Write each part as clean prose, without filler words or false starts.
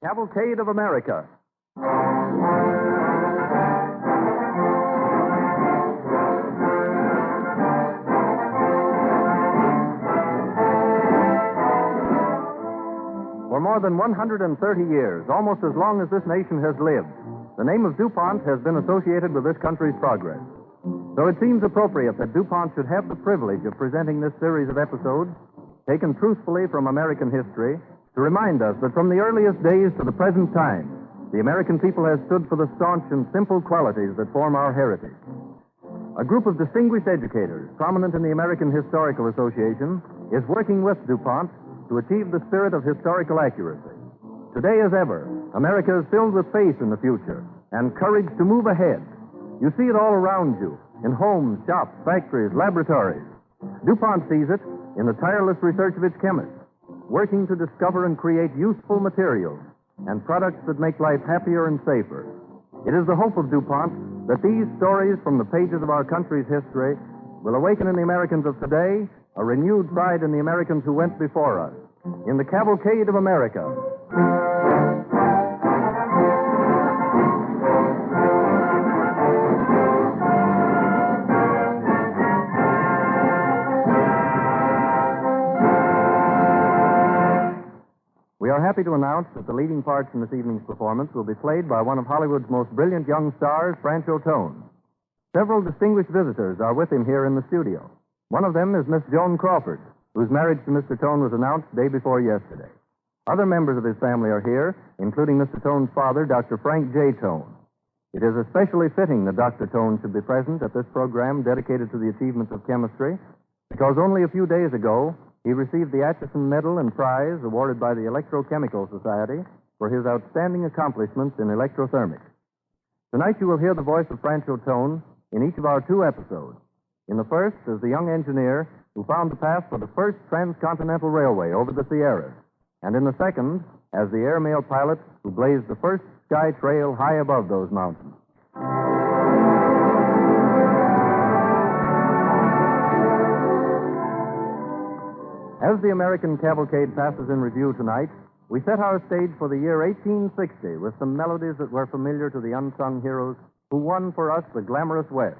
Cavalcade of America. For more than 130 years, almost as long as this nation has lived, the name of DuPont has been associated with this country's progress. So it seems appropriate that DuPont should have the privilege of presenting this series of episodes, taken truthfully from American history, to remind us that from the earliest days to the present time, the American people has stood for the staunch and simple qualities that form our heritage. A group of distinguished educators, prominent in the American Historical Association, is working with DuPont to achieve the spirit of historical accuracy. Today as ever, America is filled with faith in the future and courage to move ahead. You see it all around you, in homes, shops, factories, laboratories. DuPont sees it in the tireless research of its chemists, working to discover and create useful materials and products that make life happier and safer. It is the hope of DuPont that these stories from the pages of our country's history will awaken in the Americans of today a renewed pride in the Americans who went before us, in the Cavalcade of America. We are happy to announce that the leading parts in this evening's performance will be played by one of Hollywood's most brilliant young stars, Franchot Tone. Several distinguished visitors are with him here in the studio. One of them is Miss Joan Crawford, whose marriage to Mr. Tone was announced day before yesterday. Other members of his family are here, including Mr. Tone's father, Dr. Frank J. Tone. It is especially fitting that Dr. Tone should be present at this program dedicated to the achievements of chemistry, because only a few days ago, he received the Atchison Medal and Prize awarded by the Electrochemical Society for his outstanding accomplishments in electrothermics. Tonight you will hear the voice of Franchot Tone in each of our two episodes. In the first is the young engineer who found the path for the first transcontinental railway over the Sierras, and in the second as the airmail pilot who blazed the first sky trail high above those mountains. As the American cavalcade passes in review tonight, we set our stage for the year 1860 with some melodies that were familiar to the unsung heroes who won for us the glamorous West.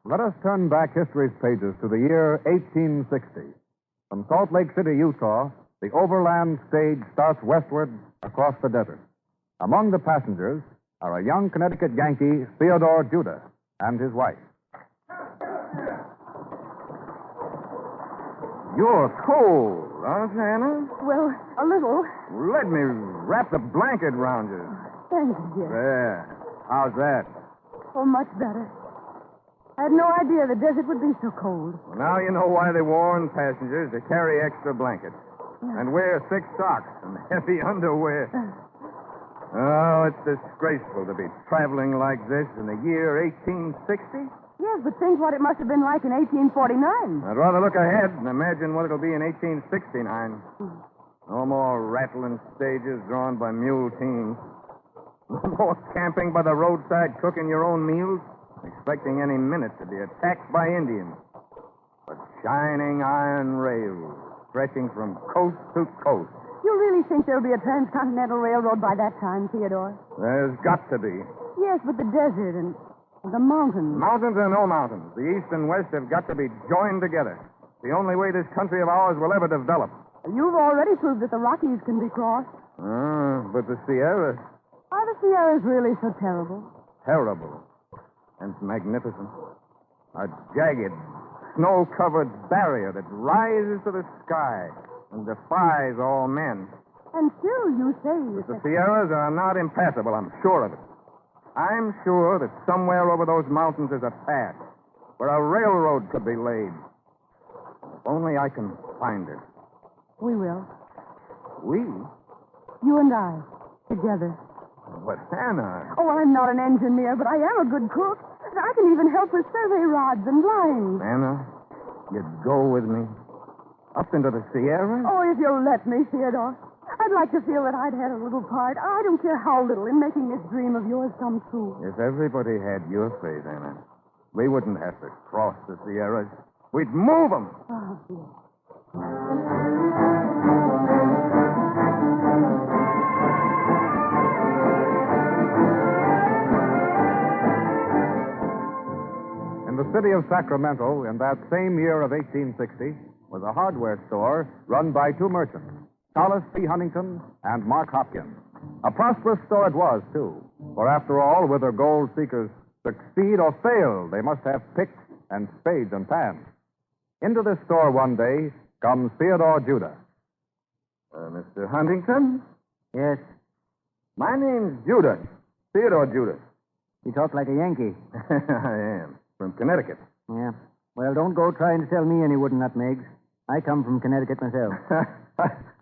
Let us turn back history's pages to the year 1860. From Salt Lake City, Utah, the overland stage starts westward across the desert. Among the passengers are a young Connecticut Yankee, Theodore Judah, and his wife. You're cold, aren't you, Anna? Well, a little. Let me wrap the blanket around you. Thank you. There. How's that? Oh, much better. I had no idea the desert would be so cold. Well, now you know why they warn passengers to carry extra blankets. and wear thick socks and heavy underwear. Oh, it's disgraceful to be traveling like this in the year 1860. Yes, but think what it must have been like in 1849. I'd rather look ahead and imagine what it'll be in 1869. No more rattling stages drawn by mule teams. No more camping by the roadside cooking your own meals, expecting any minute to be attacked by Indians. But shining iron rails stretching from coast to coast. You really think there'll be a transcontinental railroad by that time, Theodore? There's got to be. Yes, but the desert and the mountains. Mountains or no mountains, the East and West have got to be joined together. The only way this country of ours will ever develop. You've already proved that the Rockies can be crossed. But the Sierras, Are the Sierras really so terrible? terrible and magnificent. A jagged, snow-covered barrier that rises to the sky and defies all men. And still, you say... The Sierras are not impassable, I'm sure of it. I'm sure that somewhere over those mountains is a path where a railroad could be laid. If only I can find it. We will. We? You and I. Together. But Hannah... Oh, I'm not an engineer, but I am a good cook. I can even help with survey rods and lines. Hannah, you'd go with me? Up into the Sierras? Oh, if you'll let me, Theodore. I'd like to feel that I'd had a little part. I don't care how little in making this dream of yours come true. If everybody had your faith, Anna, we wouldn't have to cross the Sierras. We'd move them. Oh, dear. In the city of Sacramento, in that same year of 1860, was a hardware store run by two merchants, Thomas P. Huntington and Mark Hopkins. A prosperous store it was, too, for after all, whether gold seekers succeed or fail, they must have picks and spades and pans. Into this store one day comes Theodore Judah. Mr. Huntington? Yes. My name's Judah. Theodore Judah. You talk like a Yankee. I am. From Connecticut. Yeah. Well, don't go trying to sell me any wooden nutmegs. I come from Connecticut myself.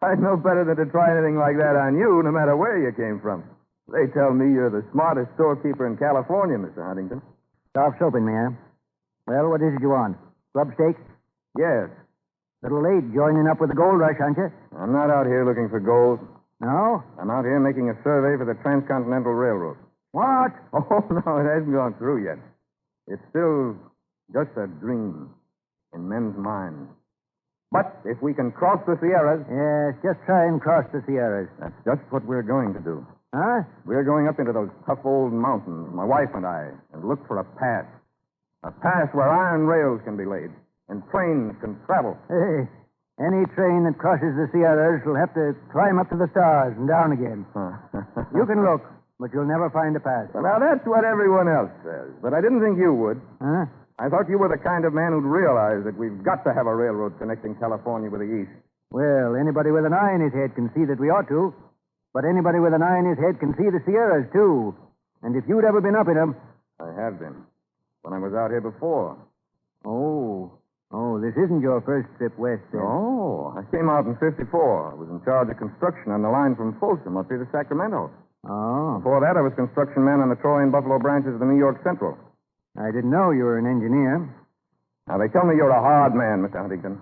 I'd know better than to try anything like that on you, no matter where you came from. They tell me you're the smartest storekeeper in California, Mr. Huntington. Soft soaping me, huh? Well, what is it you want? Grub steak? Yes. Little late joining up with the gold rush, aren't you? I'm not out here looking for gold. No? I'm out here making a survey for the Transcontinental Railroad. What? Oh, no, it hasn't gone through yet. It's still just a dream in men's minds. But if we can cross the Sierras... Yes, just try and cross the Sierras. That's just what we're going to do. Huh? We're going up into those tough old mountains, my wife and I, and look for a pass. A pass where iron rails can be laid and trains can travel. Hey, any train that crosses the Sierras will have to climb up to the stars and down again. You can look, but you'll never find a pass. Well, now, that's what everyone else says, but I didn't think you would. Huh? I thought you were the kind of man who'd realize that we've got to have a railroad connecting California with the East. Well, anybody with an eye in his head can see that we ought to. But anybody with an eye in his head can see the Sierras, too. And if you'd ever been up in them... I have been. When I was out here before. Oh, this isn't your first trip west, then. Oh, I came out in 54. I was in charge of construction on the line from Folsom up here to Sacramento. Oh, Before that, I was construction man on the Troy and Buffalo branches of the New York Central. I didn't know you were an engineer. Now, they tell me you're a hard man, Mr. Huntington.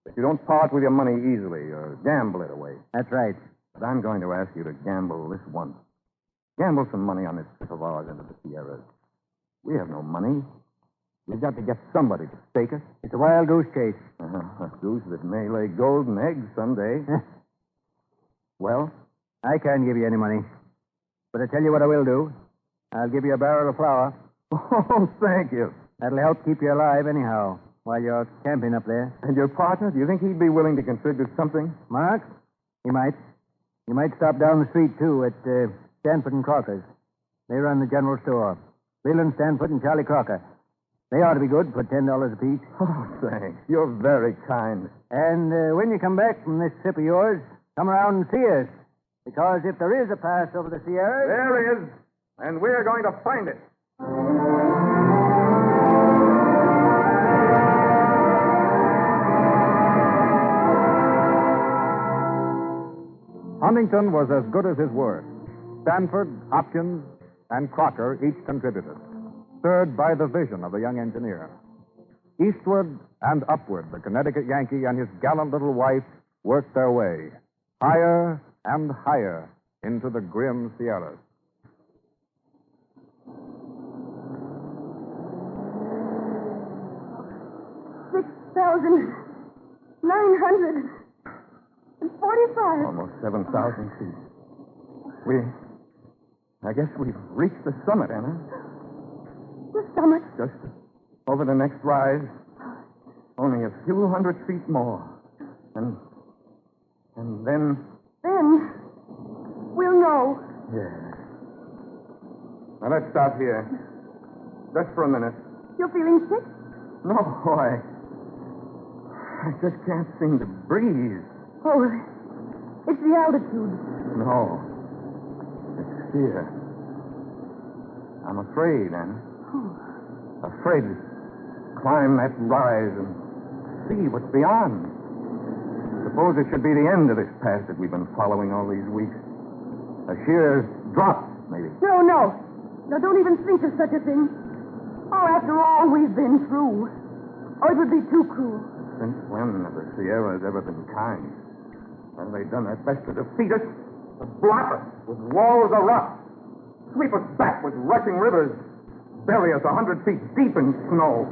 That you don't part with your money easily or gamble it away. That's right. But I'm going to ask you to gamble this once. Gamble some money on this trip of ours into the Sierras. We have no money. We've got to get somebody to stake us. It's a wild goose chase. A goose that may lay golden eggs someday. Well? I can't give you any money. But I tell you what I will do. I'll give you a barrel of flour. Oh, thank you. That'll help keep you alive anyhow, while you're camping up there. And your partner, do you think he'd be willing to contribute something? Mark? He might. You might stop down the street, too, at Stanford and Crocker's. They run the general store. Leland Stanford and Charlie Crocker. They ought to be good for $10 apiece. Oh, thanks. You're very kind. And when you come back from this trip of yours, come around and see us. Because if there is a pass over the Sierras... There is. And we're going to find it. Huntington was as good as his word. Stanford, Hopkins, and Crocker each contributed, stirred by the vision of the young engineer. Eastward and upward, the Connecticut Yankee and his gallant little wife worked their way, higher and higher into the grim Sierras. 6,945. Almost 7,000 feet. I guess we've reached the summit, Anna. The summit? Just over the next rise. Only a few hundred feet more. And then... Then we'll know. Yeah. Now, let's stop here. Just for a minute. You're feeling sick? No, I just can't seem to breathe. Oh, it's the altitude. No. It's fear. I'm afraid, Anna. Oh. Afraid to climb that rise and see what's beyond. Suppose it should be the end of this path that we've been following all these weeks. A sheer drop, maybe. No. No, don't even think of such a thing. Oh, after all we've been through. Oh, it would be too cruel. Since when have the Sierras ever been kind? Have they done their best to defeat us? To block us with walls of rock? Sweep us back with rushing rivers? Bury us 100 feet deep in snow?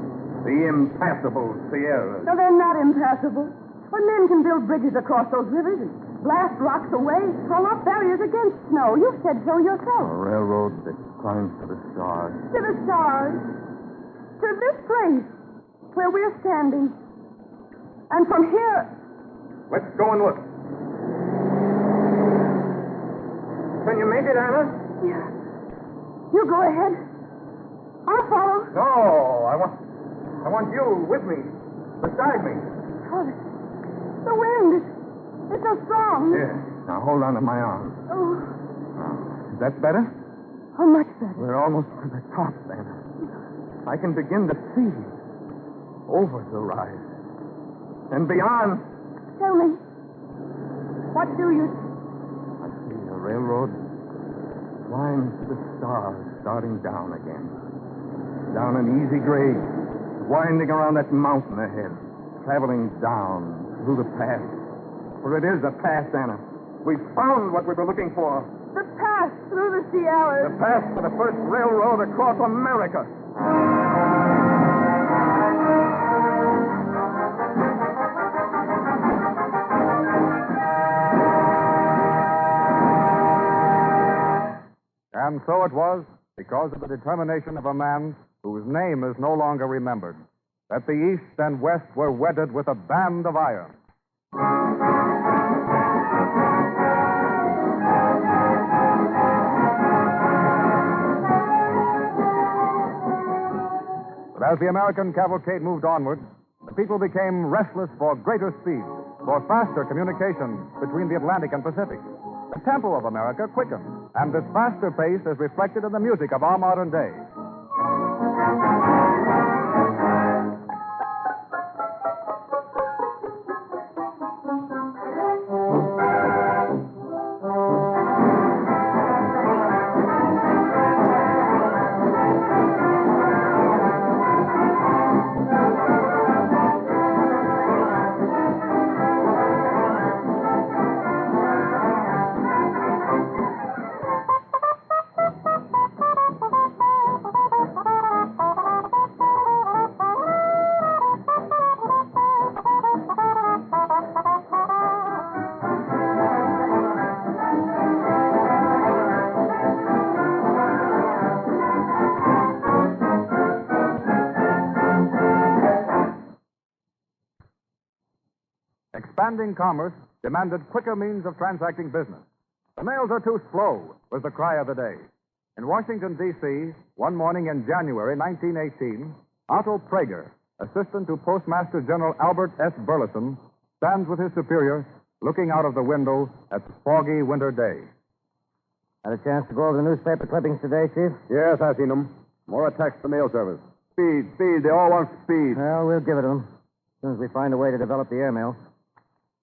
The impassable Sierras. No, they're not impassable. But men can build bridges across those rivers and blast rocks away, throw up barriers against snow. You've said so A yourself. railroad that climbs to the stars. To the stars. To this place where we're standing. And from here... Let's go and look. Can you make it, Anna? Yeah. You go ahead. I'll follow. No, I want you with me, beside me. Oh, the wind. It's so strong. Here, now hold on to my arm. Oh, Now, is that better? how much better? We're almost to the top, Anna. I can begin to see over the rise. And beyond, Tell me. What do you... I see a railroad climbs to the stars, starting down again. Down an easy grade, winding around that mountain ahead, traveling down through the pass. For it is a pass, Anna. We've found what we were looking for. The path through the Sierras. The pass for the first railroad across America. And so it was, because of the determination of a man whose name is no longer remembered, that the East and West were wedded with a band of iron. But as the American cavalcade moved onward, the people became restless for greater speed, for faster communication between the Atlantic and Pacific. The tempo of America quickened, and this faster pace is reflected in the music of our modern day. Expanding commerce demanded quicker means of transacting business. The mails are too slow, was the cry of the day. In Washington, D.C., one morning in January 1918, Otto Prager, assistant to Postmaster General Albert S. Burleson, stands with his superior looking out of the window at the foggy winter day. Had a chance to go over the newspaper clippings today, Chief? Yes, I've seen them. More attacks to the mail service. Speed, speed. They all want speed. Well, we'll give it to them. As soon as we find a way to develop the airmail.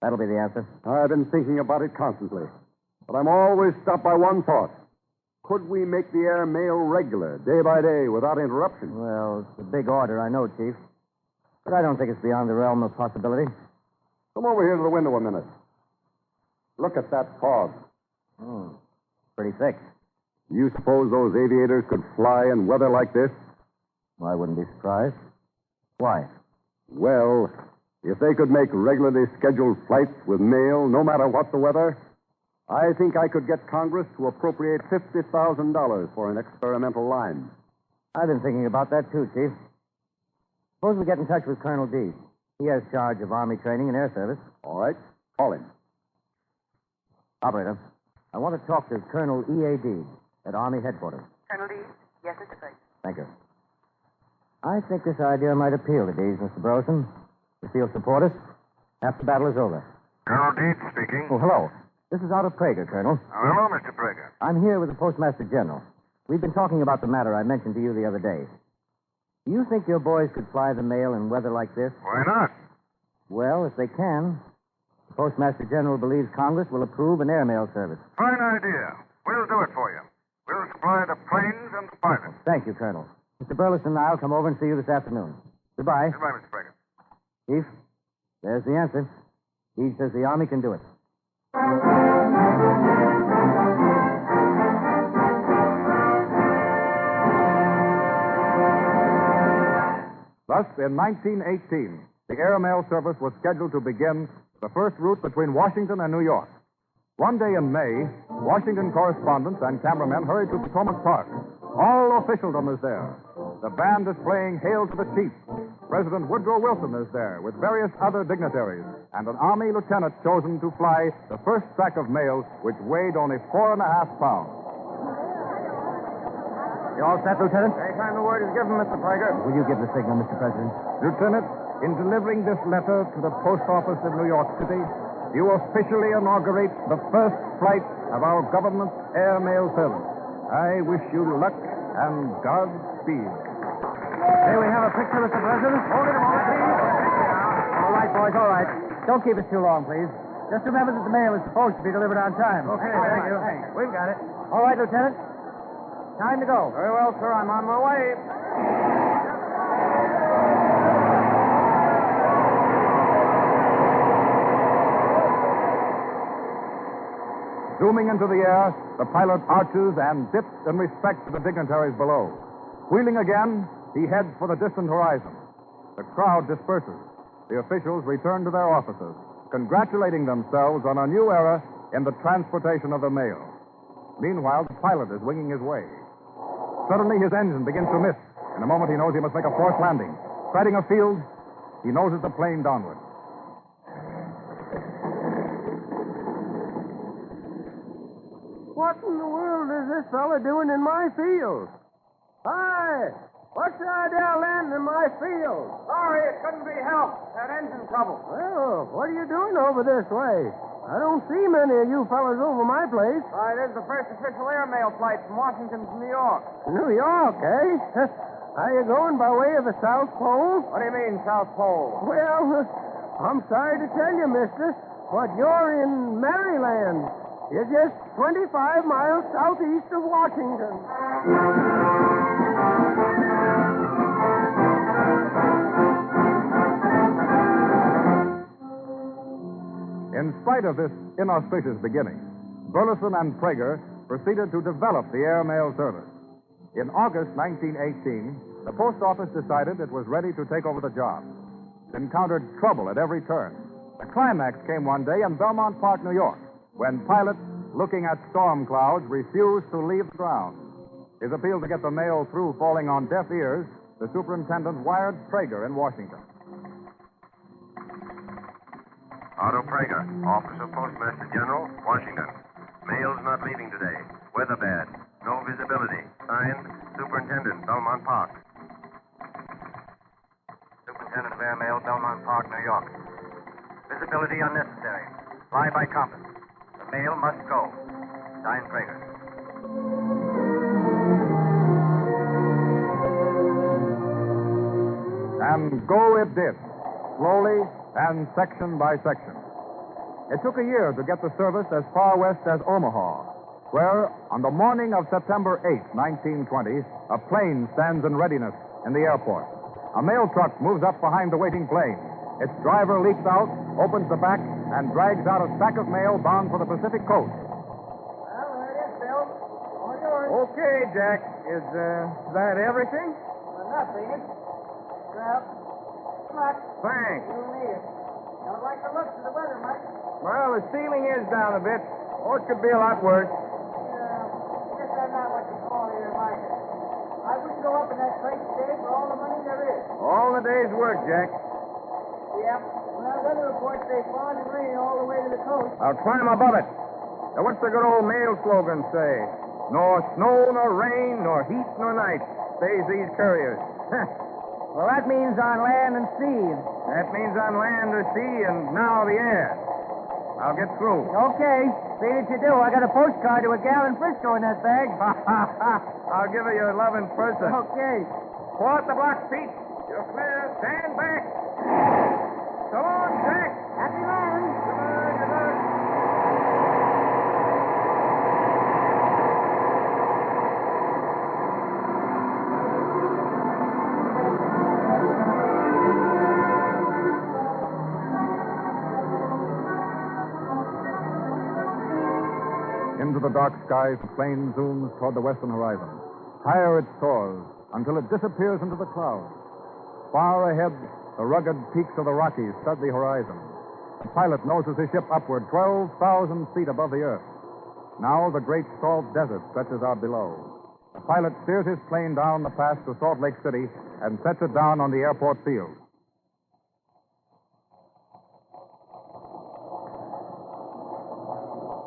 That'll be the answer. I've been thinking about it constantly. But I'm always stopped by one thought. Could we make the air mail regular, day by day, without interruption? Well, it's a big order, I know, Chief. But I don't think it's beyond the realm of possibility. Come over here to the window a minute. Look at that fog. Pretty thick. You suppose those aviators could fly in weather like this? I wouldn't be surprised. Why? Well, if they could make regularly scheduled flights with mail, no matter what the weather, I think I could get Congress to appropriate $50,000 for an experimental line. I've been thinking about that, too, Chief. Suppose we get in touch with Colonel D. He has charge of Army training and air service. All right, call him. Operator, I want to talk to Colonel E.A.D. at Army headquarters. Colonel D? Yes, Mr. Frank. Thank you. I think this idea might appeal to Dees, Mr. Burleson. If he'll support us, after the battle is over. Colonel Deeds speaking. Oh, hello. This is out of Prager, Colonel. Hello, Mr. Prager. I'm here with the Postmaster General. We've been talking about the matter I mentioned to you the other day. Do you think your boys could fly the mail in weather like this? Why not? Well, if they can, the Postmaster General believes Congress will approve an airmail service. Fine idea. We'll do it for you. We'll supply the planes and the pilots. Thank you, Colonel. Mr. Burleson and I'll come over and see you this afternoon. Goodbye. Goodbye, Mr. Prager. Chief, there's the answer. He says the Army can do it. Thus, in 1918, the airmail service was scheduled to begin the first route between Washington and New York. One day in May, Washington correspondents and cameramen hurried to Potomac Park. All officialdom is there. The band is playing Hail to the Chief. President Woodrow Wilson is there with various other dignitaries and an Army lieutenant chosen to fly the first sack of mail, which weighed only 4.5 pounds. You all set, Lieutenant? Anytime the word is given, Mr. Prager. Will you give the signal, Mr. President? Lieutenant, in delivering this letter to the post office in New York City, you officially inaugurate the first flight of our government's airmail service. I wish you luck and Godspeed. Here we have a picture, Mr. President. Hold it a moment, please. All right, boys, all right. Don't keep us too long, please. Just remember that the mail is supposed to be delivered on time. Okay, thank you. We've got it. All right, Lieutenant. Time to go. Very well, sir. I'm on my way. Zooming into the air, the pilot arches and dips in respect to the dignitaries below. Wheeling again, he heads for the distant horizon. The crowd disperses. The officials return to their offices, congratulating themselves on a new era in the transportation of the mail. Meanwhile, the pilot is winging his way. Suddenly, his engine begins to miss. In a moment, he knows he must make a forced landing. Sighting a field, he noses the plane downward. What in the world is this fella doing in my field? Hi! What's the idea of landing in my field? Sorry, it couldn't be helped. Had engine trouble. Well, what are you doing over this way? I don't see many of you fellas over my place. Why, this is the first official airmail flight from Washington to New York. New York, eh? Are you going by way of the South Pole? What do you mean, South Pole? Well, I'm sorry to tell you, mister, but you're in Maryland. You're just 25 miles southeast of Washington. In spite of this inauspicious beginning, Burleson and Prager proceeded to develop the airmail service. In August 1918, the post office decided it was ready to take over the job. It encountered trouble at every turn. The climax came one day in Belmont Park, New York, when pilots, looking at storm clouds, refused to leave the ground. His appeal to get the mail through falling on deaf ears, the superintendent wired Prager in Washington. Otto Prager, Office of Postmaster General, Washington. Mail's not leaving today. Weather bad. No visibility. Signed, Superintendent, Belmont Park. Superintendent of Airmail, Belmont Park, New York. Visibility unnecessary. Fly by compass. The mail must go. Signed, Prager. And go it did, slowly and section by section. It took a year to get the service as far west as Omaha, where, on the morning of September 8, 1920, a plane stands in readiness in the airport. A mail truck moves up behind the waiting plane. Its driver leaps out, opens the back, and drags out a sack of mail bound for the Pacific coast. Well, there it is, Bill. All yours. Okay, Jack. Is that everything? Enough, ain't it? Well, come on. Thanks. You'll need it. Don't like the looks of the weather, Mike. Well, the ceiling is down a bit. Oh, it could be a lot worse. Guess I'm not what you call here, Mike. I wouldn't go up in that crate today for all the money there is. All the day's work, Jack. Yep. Well, weather reports say fog and rain all the way to the coast. I'll climb above it. Now, what's the good old mail slogan say? Nor snow, nor rain, nor heat, nor night stays these couriers. Well, that means on land and sea. That means on land or sea and now the air. I'll get through. Okay. See what you do. I got a postcard to a gal in Frisco in that bag. I'll give her your love in person. Okay. Quart the block, Pete. You're clear. Stand back. So long, Jack. Happy landing. Good luck. Into the dark skies, the plane zooms toward the western horizon. Higher it soars until it disappears into the clouds. Far ahead, the rugged peaks of the Rockies stud the horizon. The pilot noses his ship upward 12,000 feet above the earth. Now the great salt desert stretches out below. The pilot steers his plane down the pass to Salt Lake City and sets it down on the airport field.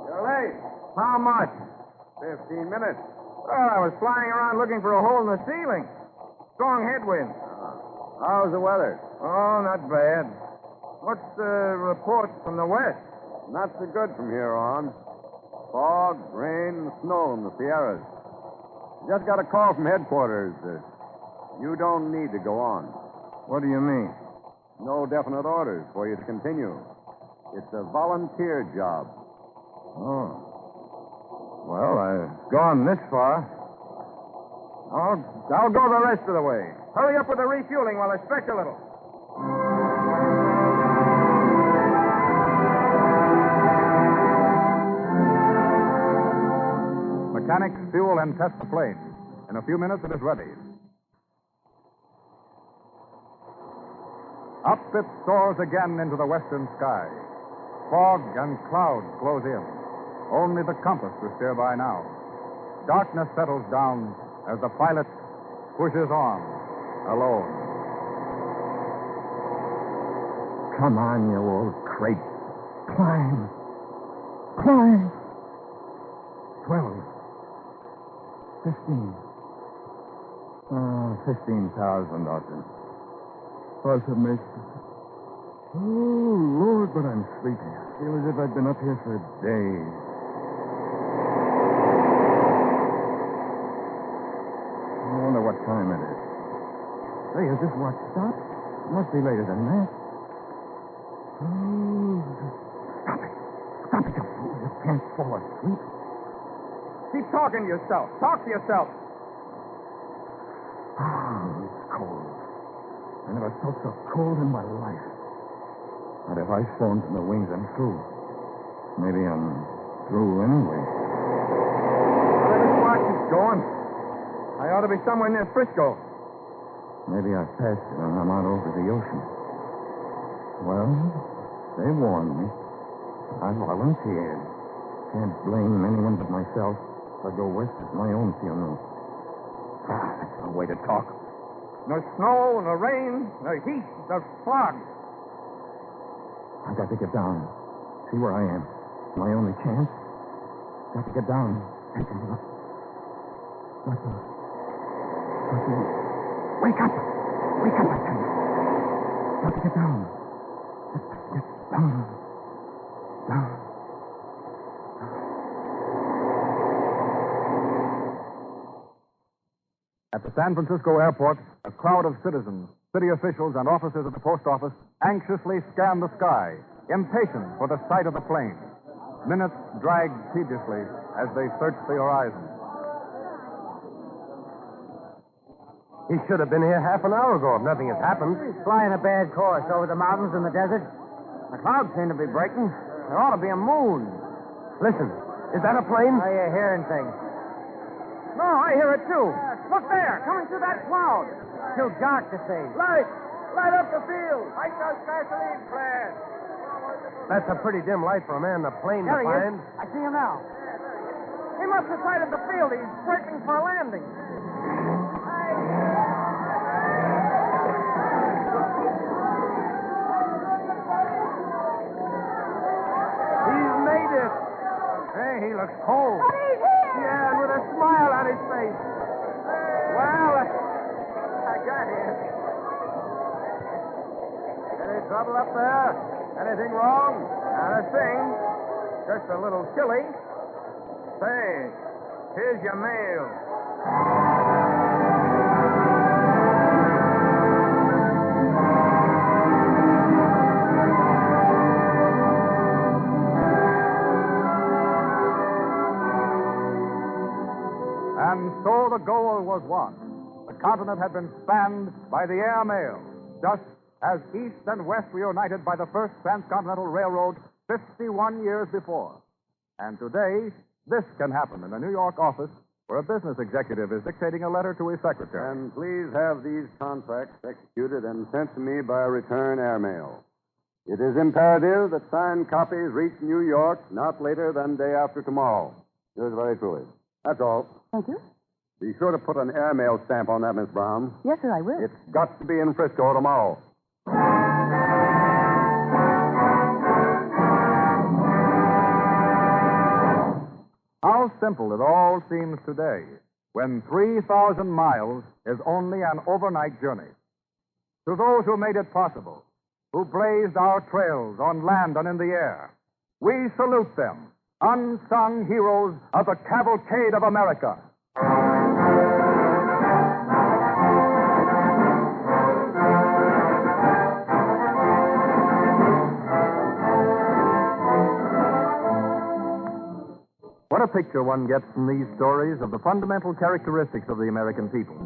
You're late. How much? 15 minutes. Well, I was flying around looking for a hole in the ceiling. Strong headwind. How's the weather? Oh, not bad. What's the report from the west? Not so good from here on. Fog, rain, and snow in the Sierras. Just got a call from headquarters. You don't need to go on. What do you mean? No definite orders for you to continue. It's a volunteer job. Oh. Well, I've gone this far. I'll go the rest of the way. Hurry up with the refueling while I stretch a little. Mechanics fuel and test the plane. In a few minutes, it is ready. Up it soars again into the western sky. Fog and clouds close in. Only the compass to steer by now. Darkness settles down as the pilot pushes on, alone. Come on, you old crate. Climb. Climb. 12. 15. 15,000, Doctor. Possibly. Oh, Lord, but I'm sleepy. Feel as if I'd been up here for days. I wonder what time it is. Say, has this watch stopped? It must be later than that. Oh, stop it. Stop it, you fool. You can't fall asleep. Keep talking to yourself. Talk to yourself. Oh, it's cold. I never felt so cold in my life. Not if I formed from the wings and through. Maybe I'm through anyway. Where this watch is going? I ought to be somewhere near Frisco. Maybe I've passed it and I'm out over the ocean. Well, they warned me. I volunteered. Can't blame anyone but myself. If I go west, it's my own funeral. That's no way to talk. No snow, no rain, no heat, no fog. I've got to get down. See where I am. My only chance. Got to get down. Look. Russell. Wake up! Wake up, I tell you. Got to get down. Get down. Down. At the San Francisco airport, a crowd of citizens, city officials, and officers of the post office anxiously scan the sky, impatient for the sight of the plane. Minutes dragged tediously as they searched the horizon. He should have been here half an hour ago if nothing has happened. He's flying a bad course over the mountains and the desert. The clouds seem to be breaking. There ought to be a moon. Listen, is that a plane? Are you hearing things? No, I hear it too. Look there, coming through that cloud. Too dark to see. Light! Light up the field! Light those gasoline flares! That's a pretty dim light for a man in a plane There to he find. is. I see him now. He must have sighted the field. He's circling for a landing. He's made it. Hey, he looks cold. But he's here! Yeah, and with a smile on his face. Well, I got him. Any trouble up there? Anything wrong? Not a thing. Just a little chilly. Say, here's your mail. And so the goal was won. The continent had been spanned by the air mail, just as East and West were united by the first transcontinental railroad 51 years before. And today, this can happen in a New York office where a business executive is dictating a letter to his secretary. And please have these contracts executed and sent to me by return airmail. It is imperative that signed copies reach New York not later than day after tomorrow. Yours very truly. That's all. Thank you. Be sure to put an airmail stamp on that, Miss Brown. Yes, sir, I will. It's got to be in Frisco tomorrow. How simple it all seems today when 3,000 miles is only an overnight journey. To those who made it possible, who blazed our trails on land and in the air, we salute them, unsung heroes of the Cavalcade of America. What a picture one gets from these stories of the fundamental characteristics of the American people.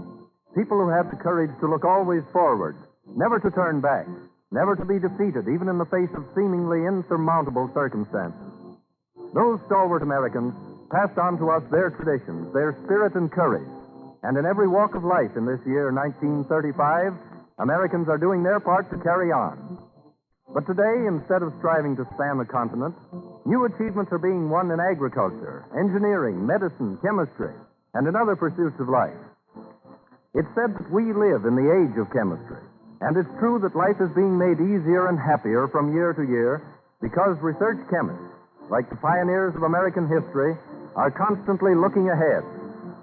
People who have the courage to look always forward, never to turn back, never to be defeated, even in the face of seemingly insurmountable circumstances. Those stalwart Americans passed on to us their traditions, their spirit and courage. And in every walk of life in this year, 1935, Americans are doing their part to carry on. But today, instead of striving to span the continent, new achievements are being won in agriculture, engineering, medicine, chemistry, and in other pursuits of life. It's said that we live in the age of chemistry, and it's true that life is being made easier and happier from year to year because research chemists, like the pioneers of American history, are constantly looking ahead,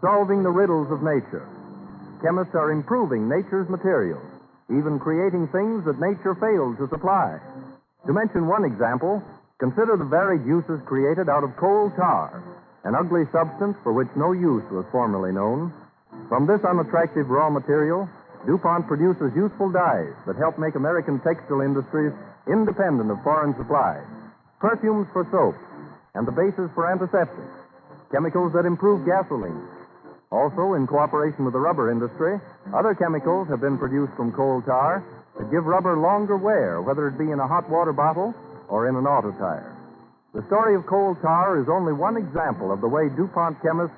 solving the riddles of nature. Chemists are improving nature's materials, even creating things that nature failed to supply. To mention one example, consider the varied uses created out of coal tar, an ugly substance for which no use was formerly known. From this unattractive raw material, DuPont produces useful dyes that help make American textile industries independent of foreign supplies, perfumes for soap, and the bases for antiseptics, chemicals that improve gasoline. Also, in cooperation with the rubber industry, other chemicals have been produced from coal tar that give rubber longer wear, whether it be in a hot water bottle or in an auto tire. The story of coal tar is only one example of the way DuPont chemists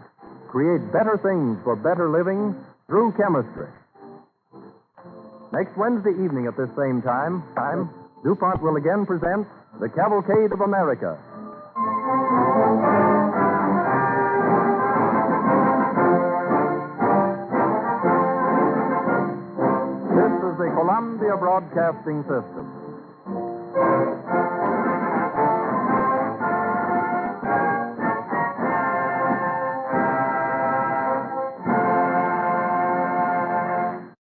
create better things for better living through chemistry. Next Wednesday evening at this same time, DuPont will again present the Cavalcade of America. This is the Columbia Broadcasting System.